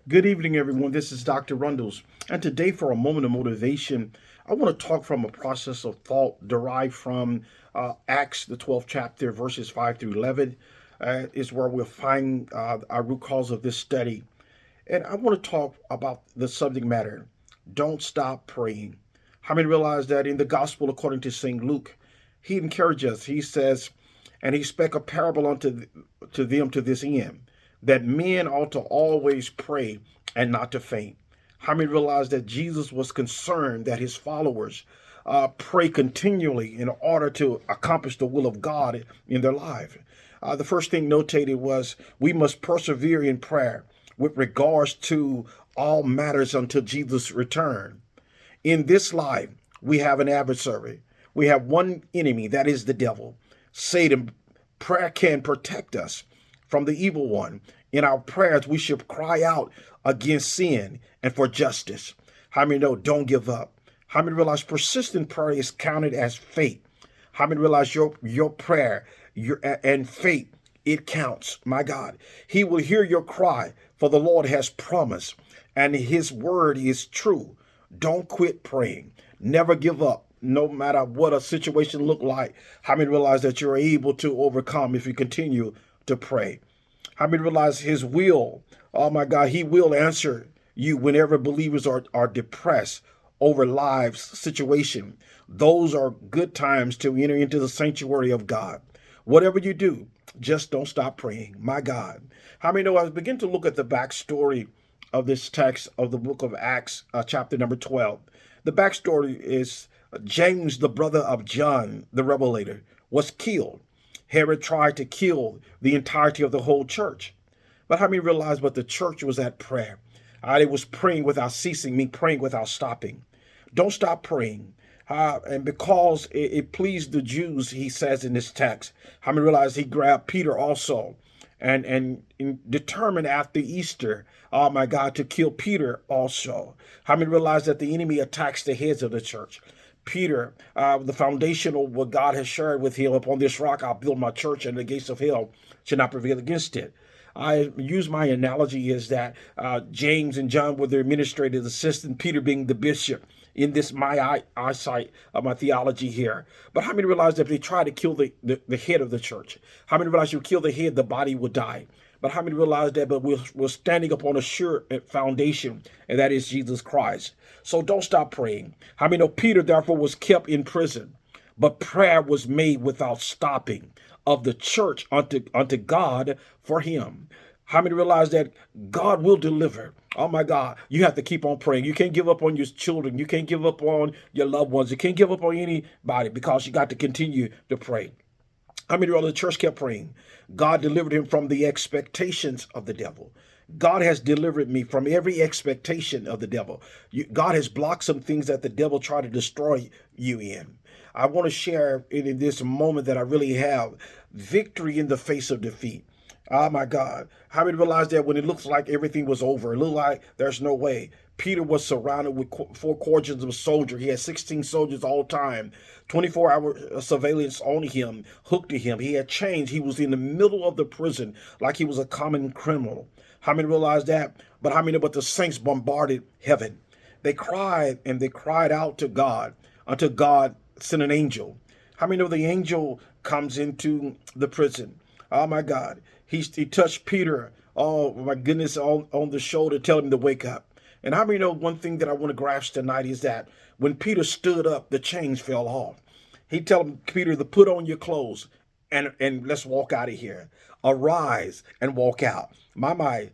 Good evening, everyone. This is Dr. Rundles. And today, for a moment of motivation, I want to talk from a process of thought derived from Acts, the 12th chapter, verses 5 through 11, is where we'll find our root cause of this study. And I want to talk about the subject matter. Don't stop praying. How many realize that in the gospel according to St. Luke, he encourages us. He says, and he spake a parable to them to this end, that men ought to always pray and not to faint. How many realize that Jesus was concerned that his followers pray continually in order to accomplish the will of God in their life? The first thing notated was we must persevere in prayer with regards to all matters until Jesus' return. In this life, we have an adversary. We have one enemy, that is the devil, Satan. Prayer can protect us from the evil one. In our prayers, we should cry out against sin and for justice. How many know don't give up? How many realize persistent prayer is counted as faith? How many realize your prayer and faith, it counts? My God, he will hear your cry, for the Lord has promised, and his word is true. Don't quit praying. Never give up. No matter what a situation look like, how many realize that you're able to overcome if you continue to pray? How many realize his will? Oh my God, he will answer you whenever believers are depressed over lives situation. Those are good times to enter into the sanctuary of God. Whatever you do, just don't stop praying. My God. How many know I begin to look at the backstory of this text of the book of Acts, chapter number 12. The backstory is James, the brother of John, the Revelator, was killed. Herod tried to kill the entirety of the whole church. But how many realize what the church was at prayer? It was praying without ceasing, meaning praying without stopping. Don't stop praying. And because it pleased the Jews, he says in this text, how many realize he grabbed Peter also and determined after Easter, oh my God, to kill Peter also. How many realize that the enemy attacks the heads of the church? Peter, the foundation of what God has shared with him, upon this rock I'll build my church, and the gates of hell shall not prevail against it. I use my analogy is that James and John were the administrative assistant, Peter being the bishop in this my eyesight of my theology here. But how many realize that if they try to kill the head of the church, how many realize you kill the head, the body will die? But how many realize that? But we're standing upon a sure foundation, and that is Jesus Christ. So don't stop praying. How many know Peter, therefore, was kept in prison, but prayer was made without stopping of the church unto God for him. How many realize that God will deliver? Oh my God, you have to keep on praying. You can't give up on your children. You can't give up on your loved ones. You can't give up on anybody because you got to continue to pray. How many of the church kept praying? God delivered him from the expectations of the devil. God has delivered me from every expectation of the devil. God has blocked some things that the devil tried to destroy you in. I want to share in this moment that I really have victory in the face of defeat. Oh my God. How many realize that when it looks like everything was over, it looked like there's no way? Peter was surrounded with four cordons of soldiers. He had 16 soldiers all time, 24-hour surveillance on him, hooked to him. He had changed. He was in the middle of the prison like he was a common criminal. How many realize that? But how many? But the saints bombarded heaven. They cried and they cried out to God until God sent an angel. How many know the angel comes into the prison? Oh my God. He touched Peter, oh my goodness, on the shoulder, telling him to wake up. And how many know one thing that I want to grasp tonight is that when Peter stood up, the chains fell off. He told Peter to put on your clothes and let's walk out of here. Arise and walk out. My.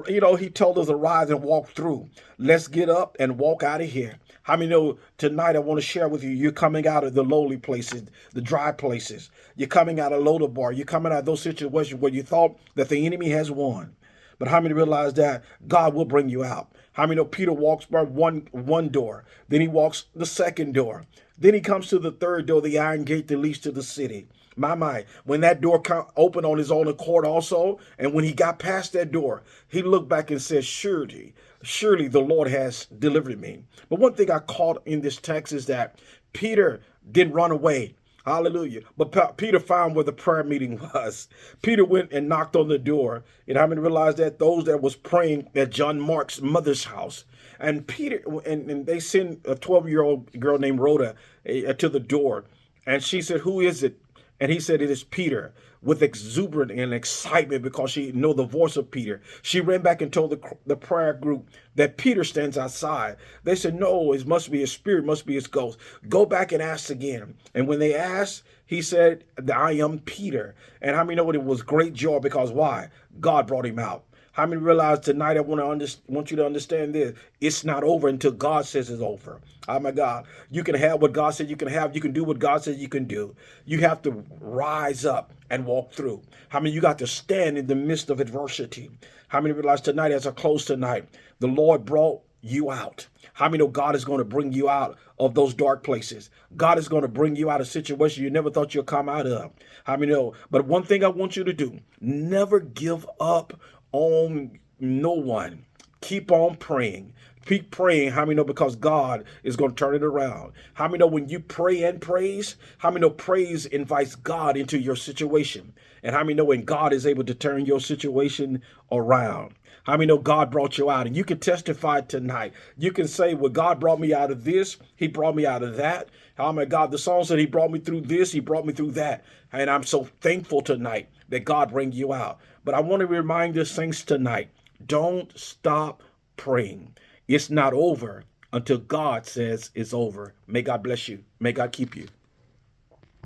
He told us arise and walk through. Let's get up and walk out of here. How many know tonight I want to share with you, you're coming out of the lowly places, the dry places. You're coming out of Lodabar. You're coming out of those situations where you thought that the enemy has won. But how many realize that God will bring you out? How many know Peter walks by one door, then he walks the second door, then he comes to the third door, the iron gate that leads to the city. My, when that door opened on his own accord also, and when he got past that door, he looked back and said, surely the Lord has delivered me. But one thing I caught in this text is that Peter didn't run away. Hallelujah. But Peter found where the prayer meeting was. Peter went and knocked on the door. And how many realized that those that was praying at John Mark's mother's house? And Peter, and they sent a 12-year-old girl named Rhoda to the door. And she said, "Who is it?" And he said, "It is Peter," with exuberant and excitement because she know the voice of Peter. She ran back and told the prayer group that Peter stands outside. They said, "No, it must be his spirit, must be his ghost. Go back and ask again." And when they asked, he said, "I am Peter." And how many know it was great joy because why? God brought him out. How many realize tonight? I want you to understand this. It's not over until God says it's over. Oh my God. You can have what God said you can have. You can do what God said you can do. You have to rise up and walk through. How many you got to stand in the midst of adversity? How many realize tonight, as I close tonight, the Lord brought you out? How many know God is going to bring you out of those dark places? God is going to bring you out of situations you never thought you'd come out of. How many know? But one thing I want you to do, never give up on no one. Keep on praying. Keep praying. How many know? Because God is going to turn it around. How many know when you pray and praise? How many know praise invites God into your situation? And how many know when God is able to turn your situation around? How many know God brought you out? And you can testify tonight. You can say, well, God brought me out of this. He brought me out of that. Oh my God, the song said he brought me through this. He brought me through that. And I'm so thankful tonight that God bring you out. But I want to remind the saints tonight, don't stop praying. It's not over until God says it's over. May God bless you. May God keep you.